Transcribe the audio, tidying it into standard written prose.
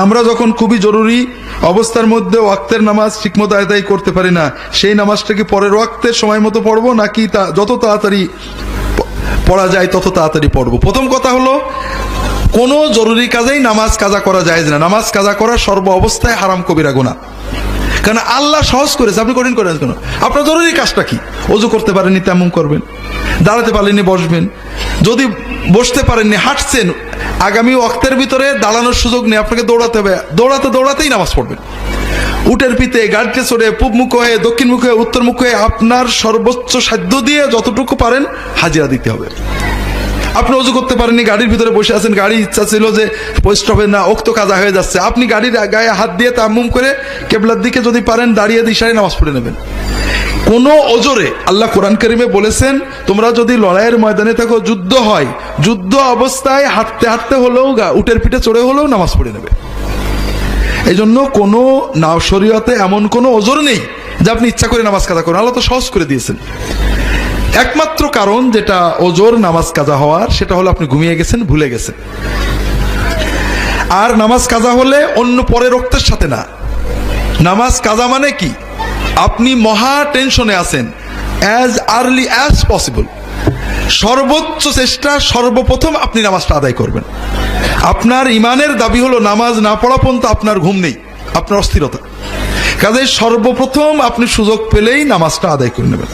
আমরা যখন খুবই জরুরি অবস্থার মধ্যে ওয়াক্তের নামাজ ঠিকমতো আদায় করতে পারি না, সেই নামাজটা কি পরের ওয়াক্তের সময় মতো পড়বো, নাকি যত তাড়াতাড়ি পড়া যায় তত তাড়াতাড়ি পড়বো? প্রথম কথা হলো, কোনো জরুরি কাজেই নামাজ কাজা করা যায় না। নামাজ কাজা করা সর্ব অবস্থায় হারাম কবিরা গুনাহ। কারণ আল্লাহ সহজ করেছে, আপনি কঠিন করেন কেন? আপনার জরুরি কাজটা কি? অজু করতে পারেননি, তেমন করবেন। দাঁড়াতে পারেননি, বসবেন। যদি বসতে পারেননি, হাঁটছেন, আগামী ওয়াক্তের ভিতরে দাঁড়ানোর সুযোগ নেই, আপনাকে দৌড়াতে হবে, দৌড়াতেই নামাজ পড়বেন। উটের পিঠে, গাড়িতে চড়ে, পূব মুখ হয়ে, দক্ষিণ মুখ হয়ে, উত্তর মুখ হয়ে, আপনার সর্বোচ্চ সাধ্য দিয়ে যতটুকু পারেন হাজিরা দিতে হবে। আপনি অজু করতে পারেননি, গাড়ির ভিতরে বসে আছেন, গাড়ি ইচ্ছা ছিল যে স্টপে না, ওক্ত কাজা হয়ে যাচ্ছে, আপনি গাড়ির গায়ে হাত দিয়ে তায়াম্মুম করে কেবলার দিকে যদি পারেন দাঁড়িয়ে ইশারায় নামাজ পড়ে নেবেন। কোনো ওজরে, আল্লাহ কোরআন কারিমে বলেছেন, তোমরা যদি লড়াইয়ের ময়দানে থাকো, যুদ্ধ হয়, যুদ্ধ অবস্থায় হাঁটতে হাঁটতে হলেও, উটের পিঠে চড়ে হলেও নামাজ পড়ে নেবে। এই জন্য কোনো শরীয়তে এমন কোনো ওজর নেই যে আপনি ইচ্ছা করে নামাজ কাজা করেন। আল্লাহ তো সহজ করে দিয়েছেন। একমাত্র কারণ যেটা ওজোর নামাজ কাজা হওয়ার, সেটা হলো আপনি ঘুমিয়ে গেছেন, ভুলে গেছেন। আর নামাজ কাজা হলে অন্য পরের রক্তের সাথে না। নামাজ কাজা মানে কি? আপনি মহা টেনশনে আছেন, অ্যাজ আর্লি অ্যাজ পসিবল, সর্বোচ্চ চেষ্টা, সর্বপ্রথম আপনি নামাজটা আদায় করবেন। আপনার ইমানের দাবি হলো নামাজ না পড়া পর্যন্ত আপনার ঘুম নেই, আপনার অস্থিরতা। কাজে সর্বপ্রথম আপনি সুযোগ পেলেই নামাজটা আদায় করে নেবেন।